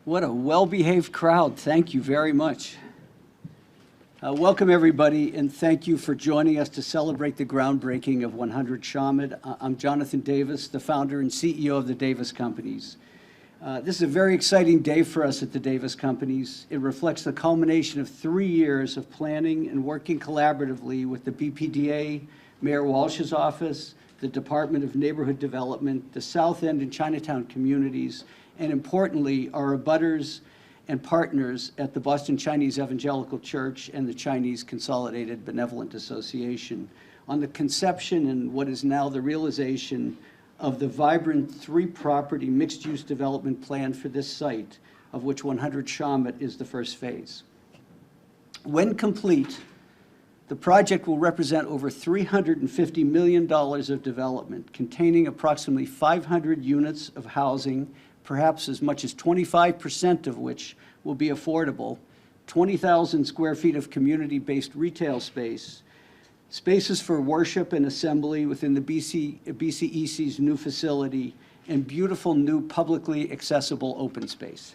What a well-behaved crowd. Thank you very much. Welcome, everybody, and thank you for joining us to celebrate the groundbreaking of 100 Shawmut. I'm Jonathan Davis, the founder and CEO of the Davis Companies. This is a very exciting day for us at the Davis Companies. It reflects the culmination of 3 years of planning and working collaboratively with the BPDA, Mayor Walsh's office, the Department of Neighborhood Development, the South End and Chinatown communities, and importantly, our abutters and partners at the Boston Chinese Evangelical Church and the Chinese Consolidated Benevolent Association on the conception and what is now the realization of the vibrant 3-property mixed-use development plan for this site, of which 100 Shawmut is the first phase. When complete, the project will represent over $350 million of development, containing approximately 500 units of housing, perhaps as much as 25% of which will be affordable, 20,000 square feet of community-based retail space, spaces for worship and assembly within the BCEC's new facility, and beautiful new publicly accessible open space.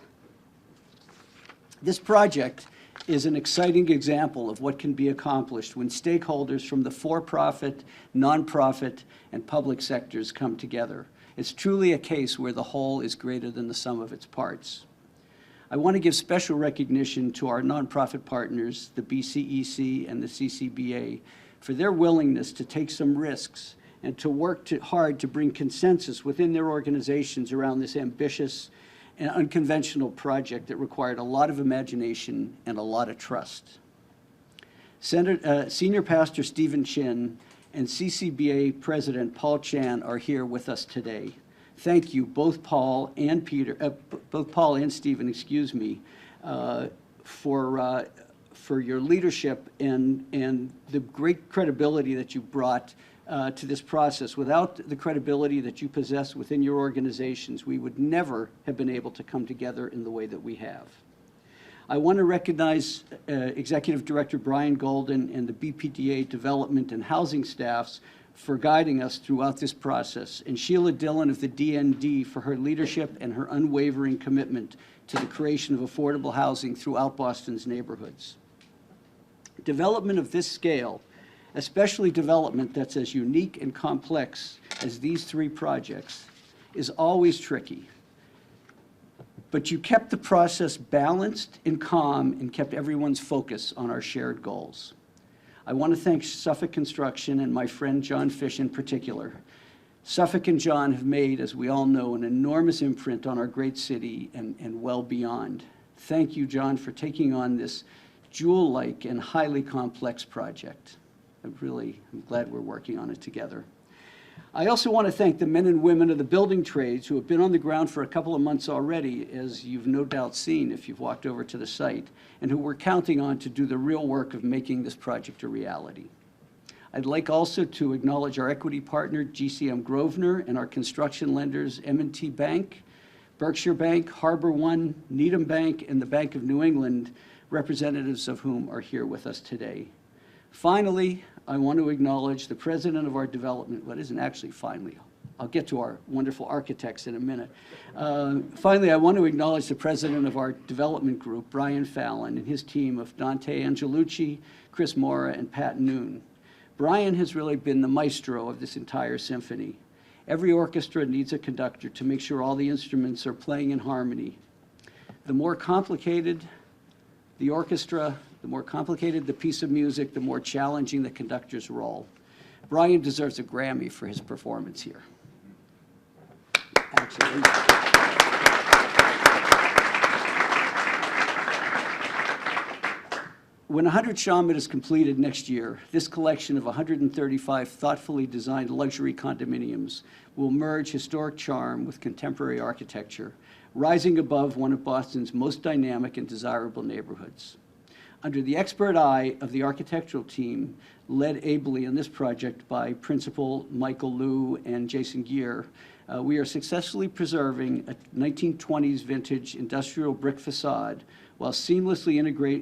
This project is an exciting example of what can be accomplished when stakeholders from the for-profit, nonprofit, and public sectors come together. It's truly a case where the whole is greater than the sum of its parts. I want to give special recognition to our nonprofit partners, the BCEC and the CCBA, for their willingness to take some risks and to work hard to bring consensus within their organizations around this ambitious and unconventional project that required a lot of imagination and a lot of trust. Senior Pastor Stephen Chin and CCBA President Paul Chan are here with us today. Thank you, both Paul and Stephen, excuse me, for your leadership and the great credibility that you brought to this process. Without the credibility that you possess within your organizations, we would never have been able to come together in the way that we have. I want to recognize Executive Director Brian Golden and the BPDA Development and Housing staffs for guiding us throughout this process, and Sheila Dillon of the DND for her leadership and her unwavering commitment to the creation of affordable housing throughout Boston's neighborhoods. Development of this scale, especially development that's as unique and complex as these 3 projects, is always tricky. But you kept the process balanced and calm and kept everyone's focus on our shared goals. I want to thank Suffolk Construction and my friend John Fish in particular. Suffolk and John have made, as we all know, an enormous imprint on our great city and well beyond. Thank you, John, for taking on this jewel-like and highly complex project. I'm glad we're working on it together. I also want to thank the men and women of the building trades who have been on the ground for a couple of months already, as you've no doubt seen if you've walked over to the site, and who we're counting on to do the real work of making this project a reality. I'd like also to acknowledge our equity partner, GCM Grosvenor, and our construction lenders, M&T Bank, Berkshire Bank, Harbor One, Needham Bank, and the Bank of New England, representatives of whom are here with us today. Finally, I want to acknowledge the president of our development, well, it isn't actually finally, I'll get to our wonderful architects in a minute. Finally, I want to acknowledge the president of our development group, Brian Fallon, and his team of Dante Angelucci, Chris Mora, and Pat Noon. Brian has really been the maestro of this entire symphony. Every orchestra needs a conductor to make sure all the instruments are playing in harmony. The more complicated the orchestra, the more complicated the piece of music, the more challenging the conductor's role. Brian deserves a Grammy for his performance here. Absolutely. When 100 Shawmut is completed next year, this collection of 135 thoughtfully designed luxury condominiums will merge historic charm with contemporary architecture, rising above one of Boston's most dynamic and desirable neighborhoods. Under the expert eye of the architectural team, led ably in this project by Principal Michael Liu and Jason Gear, we are successfully preserving a 1920s vintage industrial brick facade while seamlessly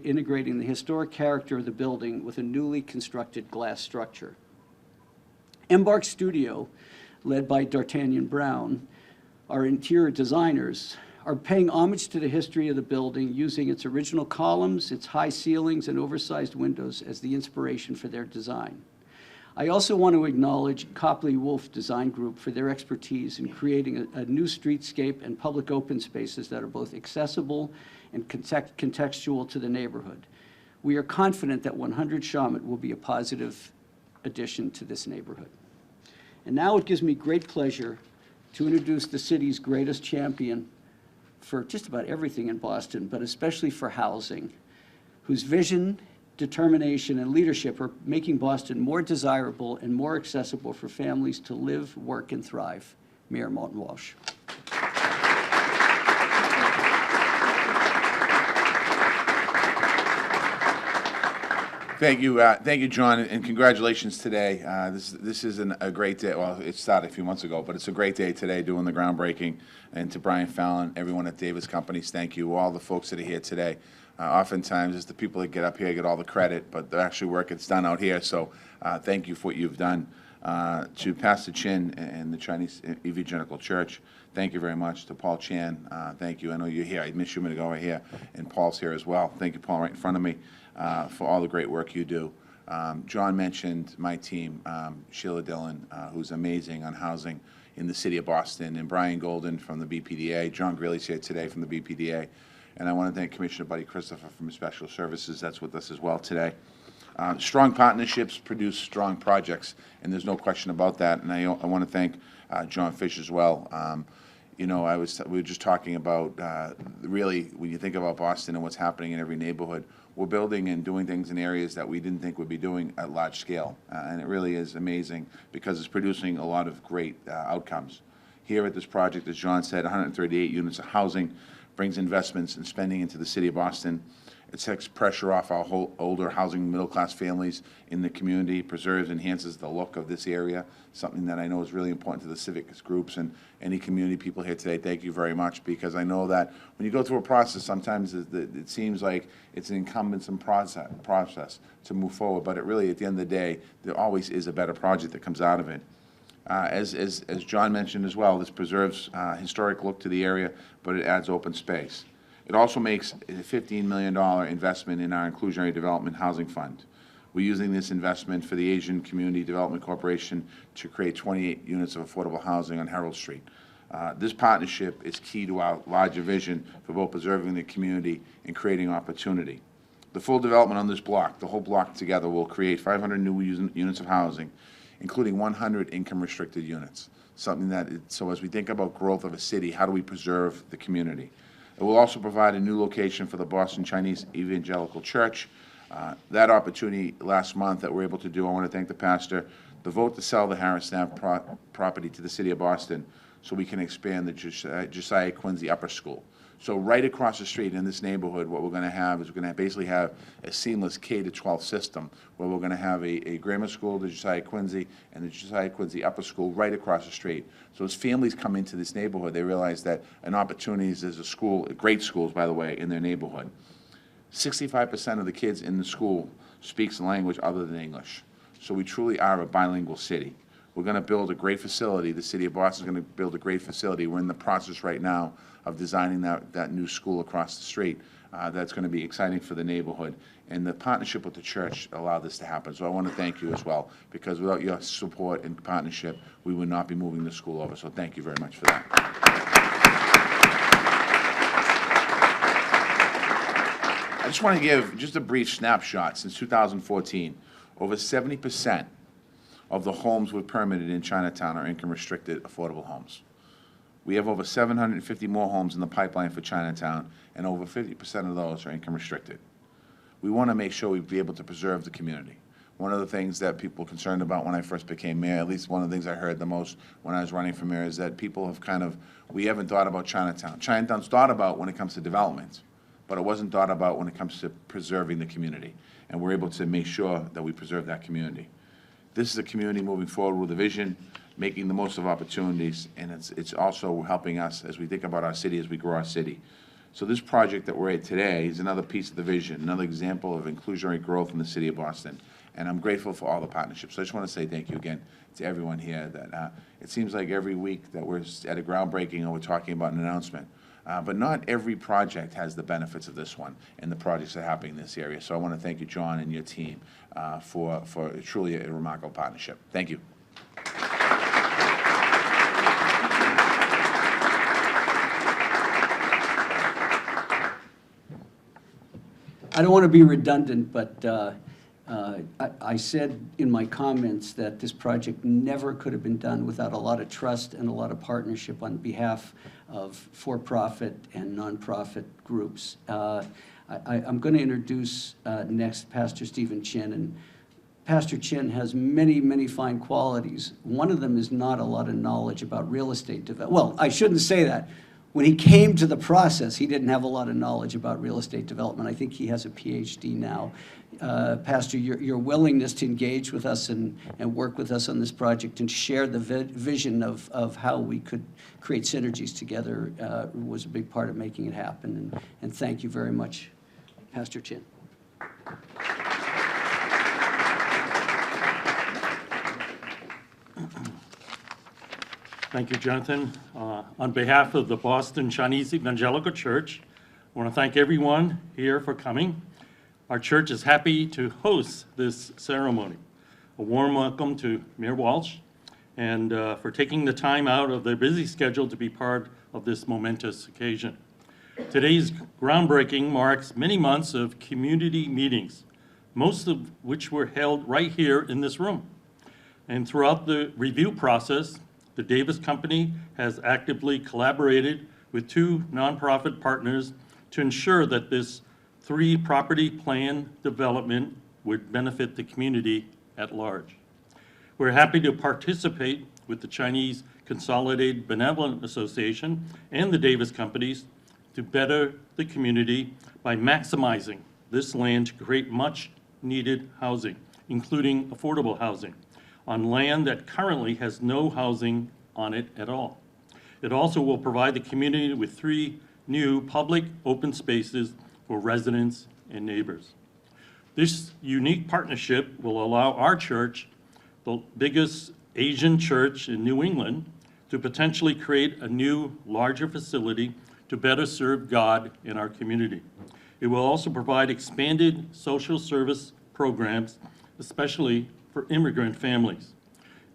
integrating the historic character of the building with a newly constructed glass structure. Embark Studio, led by D'Artagnan Brown, our interior designers, are paying homage to the history of the building, using its original columns, its high ceilings, and oversized windows as the inspiration for their design. I also want to acknowledge Copley Wolf Design Group for their expertise in creating a new streetscape and public open spaces that are both accessible and contextual to the neighborhood. We are confident that 100 Shawmut will be a positive addition to this neighborhood. And now it gives me great pleasure to introduce the city's greatest champion for just about everything in Boston, but especially for housing, whose vision, determination, and leadership are making Boston more desirable and more accessible for families to live, work, and thrive. Mayor Martin Walsh. Thank you, John, and congratulations today. This is a great day. Well, it started a few months ago, but it's a great day today doing the groundbreaking. And to Brian Fallon, everyone at Davis Companies, thank you. All the folks that are here today. Oftentimes, it's the people that get up here get all the credit, but the actual work gets done out here. So thank you for what you've done. To Pastor Chin and the Chinese Evangelical Church, thank you very much. To Paul Chan, thank you. I know you're here. I missed you a minute ago right here. And Paul's here as well. Thank you, Paul, right in front of me, for all the great work you do. John mentioned my team, Sheila Dillon, who's amazing on housing in the city of Boston, and Brian Golden from the BPDA. John Greeley's here today from the BPDA. And I want to thank Commissioner Buddy Christopher from Special Services. That's with us as well today. Strong partnerships produce strong projects, and there's no question about that. And I want to thank John Fish as well. You know, we were just talking about really when you think about Boston and what's happening in every neighborhood, we're building and doing things in areas that we didn't think we'd be doing at large scale, and it really is amazing because it's producing a lot of great outcomes. Here at this project, as John said, 138 units of housing, brings investments and spending into the city of Boston. It takes pressure off our whole older housing middle-class families in the community, preserves, enhances the look of this area, something that I know is really important to the civic groups and any community people here today. Thank you very much, because I know that when you go through a process, sometimes it seems like it's an incumbents and process to move forward, but it really, at the end of the day, there always is a better project that comes out of it. As John mentioned as well, this preserves historic look to the area, but it adds open space. It also makes a $15 million investment in our Inclusionary Development Housing Fund. We're using this investment for the Asian Community Development Corporation to create 28 units of affordable housing on Herald Street. This partnership is key to our larger vision for both preserving the community and creating opportunity. The full development on this block, the whole block together, will create 500 new units of housing, including 100 income-restricted units. Something that, so as we think about growth of a city, how do we preserve the community? It will also provide a new location for the Boston Chinese Evangelical Church. That opportunity last month that we're able to do, I want to thank the pastor, the vote to sell the Harris Ave property to the city of Boston so we can expand the Josiah Quincy Upper School. So right across the street in this neighborhood, what we're going to have is we're going to basically have a seamless K-12 system where we're going to have a grammar school, the Josiah Quincy, and the Josiah Quincy Upper School right across the street. So as families come into this neighborhood, they realize that an opportunity is there's a school, great schools, by the way, in their neighborhood. 65% of the kids in the school speaks a language other than English. So we truly are a bilingual city. We're going to build a great facility. The city of Boston is going to build a great facility. We're in the process right now of designing that new school across the street. That's going to be exciting for the neighborhood. And the partnership with the church allowed this to happen. So I want to thank you as well, because without your support and partnership, we would not be moving the school over. So thank you very much for that. I just want to give just a brief snapshot. Since 2014, over 70% of the homes we've permitted in Chinatown are income-restricted affordable homes. We have over 750 more homes in the pipeline for Chinatown, and over 50% of those are income-restricted. We want to make sure we be able to preserve the community. One of the things that people were concerned about when I first became mayor, at least one of the things I heard the most when I was running for mayor, is that people have we haven't thought about Chinatown. Chinatown's thought about when it comes to development, but it wasn't thought about when it comes to preserving the community. And we're able to make sure that we preserve that community. This is a community moving forward with a vision, making the most of opportunities, and it's also helping us as we think about our city, as we grow our city. So this project that we're at today is another piece of the vision, another example of inclusionary growth in the city of Boston. And I'm grateful for all the partnerships. So I just want to say thank you again to everyone here. That it seems like every week that we're at a groundbreaking or we're talking about an announcement, but not every project has the benefits of this one and the projects that are happening in this area. So I want to thank you, John, and your team for truly a remarkable partnership. Thank you. I don't want to be redundant, but I said in my comments that this project never could have been done without a lot of trust and a lot of partnership on behalf of for-profit and nonprofit groups. I'm going to introduce next Pastor Stephen Chin, and Pastor Chin has many, many fine qualities. One of them is not a lot of knowledge about real estate development. Well, I shouldn't say that. When he came to the process, he didn't have a lot of knowledge about real estate development. I think he has a PhD now. Pastor, your willingness to engage with us and work with us on this project and share the vision of how we could create synergies together was a big part of making it happen. And thank you very much, Pastor Chin. Thank you, Jonathan. On behalf of the Boston Chinese Evangelical Church, I want to thank everyone here for coming. Our church is happy to host this ceremony. A warm welcome to Mayor Walsh and for taking the time out of their busy schedule to be part of this momentous occasion. Today's groundbreaking marks many months of community meetings, most of which were held right here in this room. And throughout the review process, the Davis Company has actively collaborated with two nonprofit partners to ensure that this three-property plan development would benefit the community at large. We're happy to participate with the Chinese Consolidated Benevolent Association and the Davis Companies to better the community by maximizing this land to create much-needed housing, including affordable housing, on land that currently has no housing on it at all. It also will provide the community with 3 new public open spaces for residents and neighbors. This unique partnership will allow our church, the biggest Asian church in New England, to potentially create a new, larger facility to better serve God in our community. It will also provide expanded social service programs, especially for immigrant families.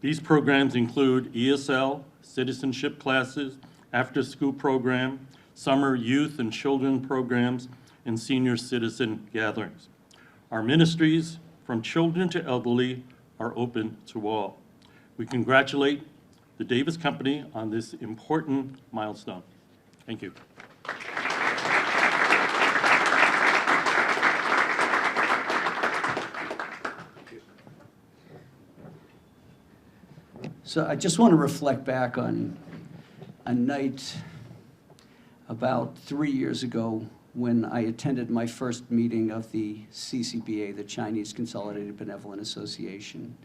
These programs include ESL, citizenship classes, after-school program, summer youth and children programs, and senior citizen gatherings. Our ministries, from children to elderly, are open to all. We congratulate the Davis Company on this important milestone. Thank you. So I just want to reflect back on a night about 3 years ago when I attended my first meeting of the CCBA, the Chinese Consolidated Benevolent Association.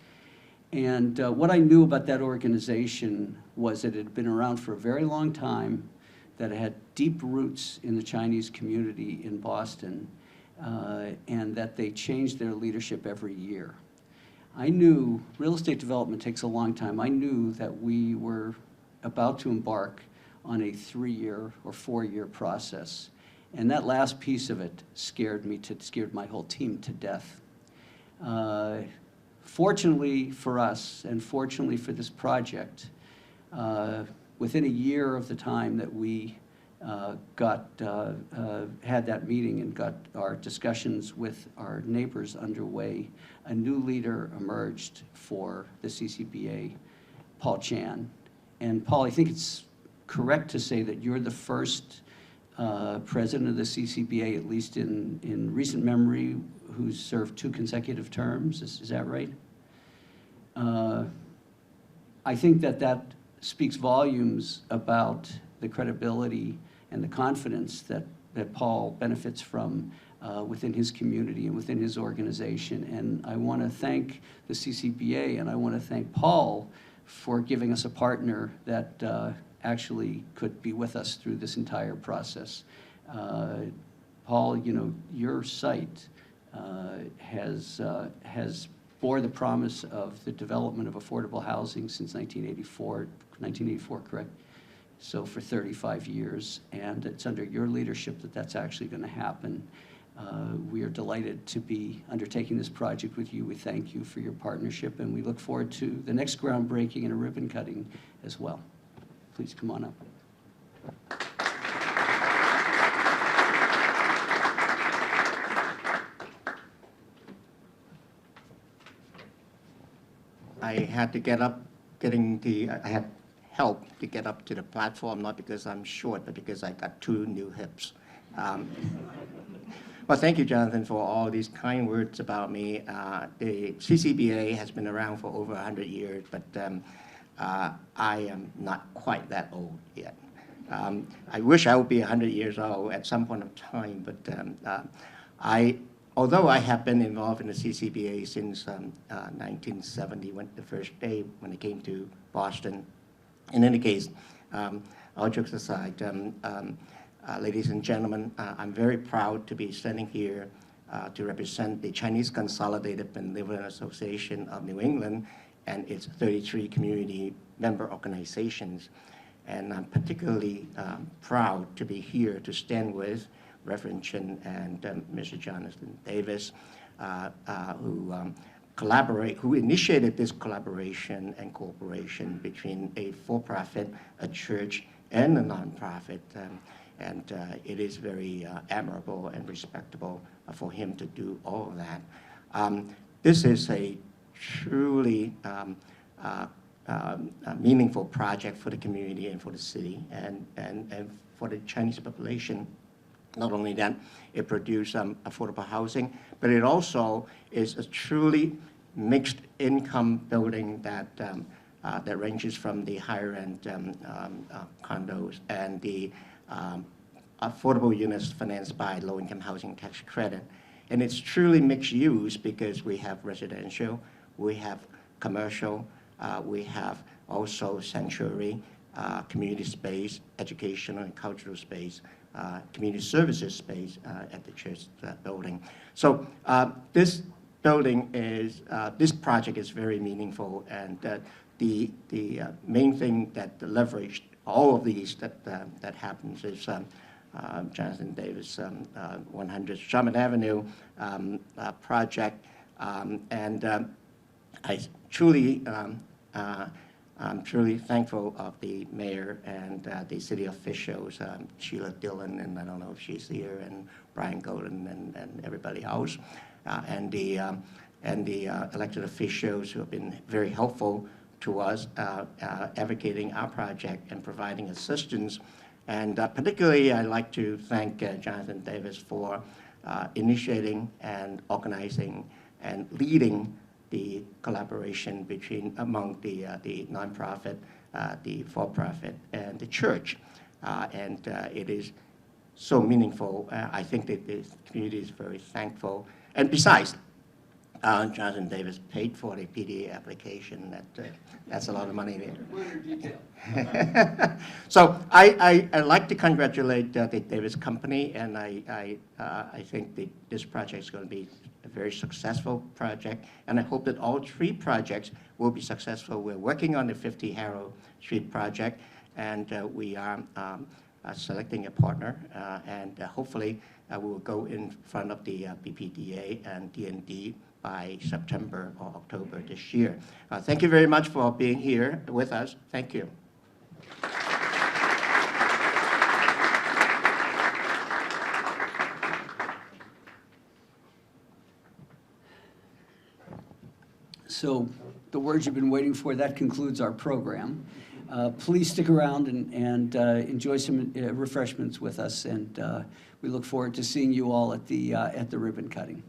And what I knew about that organization was that it had been around for a very long time, that it had deep roots in the Chinese community in Boston, and that they changed their leadership every year. I knew real estate development takes a long time. I knew that we were about to embark on a 3-year or 4-year process. And that last piece of it scared my whole team to death. Fortunately for us, and fortunately for this project, within a year of the time that we had that meeting and got our discussions with our neighbors underway, a new leader emerged for the CCBA, Paul Chan. And Paul, I think it's correct to say that you're the first president of the CCBA, at least in recent memory, who's served 2 consecutive terms. Is that right? I think that speaks volumes about the credibility and the confidence that Paul benefits from within his community and within his organization. And I want to thank the CCBA and I want to thank Paul for giving us a partner that actually could be with us through this entire process. Paul, you know, your site has bore the promise of the development of affordable housing since 1984, correct? so for 35 years, and it's under your leadership that that's actually going to happen. We are delighted to be undertaking this project with you. We thank you for your partnership, and we look forward to the next groundbreaking and a ribbon cutting as well. Please come on up. I had to get up, I had help to get up to the platform, not because I'm short, but because I got 2 new hips. Well, thank you, Jonathan, for all these kind words about me. The CCBA has been around for over 100 years, but I am not quite that old yet. I wish I would be 100 years old at some point of time, but although I have been involved in the CCBA since 1970, the first day when I came to Boston. In any case, all jokes aside, ladies and gentlemen, I'm very proud to be standing here to represent the Chinese Consolidated Benevolent Association of New England and its 33 community member organizations. And I'm particularly proud to be here to stand with Reverend Chin and Mr. Jonathan Davis, who initiated this collaboration and cooperation between a for-profit, a church, and a nonprofit. And it is very admirable and respectable for him to do all of that. This is a truly meaningful project for the community and for the city and for the Chinese population. Not only that, it produced affordable housing, but it also is a truly mixed income building that ranges from the higher end condos and the affordable units financed by low-income housing tax credit. And it's truly mixed use because we have residential, we have commercial, we have also sanctuary, community space, educational and cultural space, community services space at the church building. So this building is, this project is very meaningful, and the main thing that leveraged all of these that happens is Jonathan Davis 100 Shawmut Avenue project, and I'm truly thankful of the mayor and the city officials, Sheila Dillon, and I don't know if she's here, and Brian Golden, and everybody else, and the elected officials who have been very helpful to us, advocating our project and providing assistance. And particularly, I'd like to thank Jonathan Davis for initiating and organizing and leading the collaboration among the nonprofit, the for-profit, and the church. And it is so meaningful. I think that the community is very thankful. And besides, Jonathan Davis paid for the PDA application. That's a lot of money there. So I'd like to congratulate the Davis Company, and I think that this project is going to be a very successful project, and I hope that all 3 projects will be successful. We're working on the 50 Harrow Street project, and we are selecting a partner, and hopefully we will go in front of the BPDA and DND by September or October this year. Thank you very much for being here with us. Thank you. So the words you've been waiting for, that concludes our program. Please stick around and enjoy some refreshments with us, and we look forward to seeing you all at the ribbon cutting.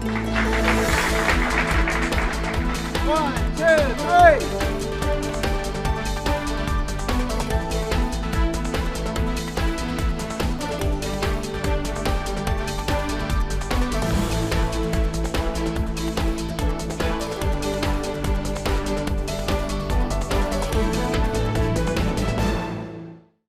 1, 2, 3.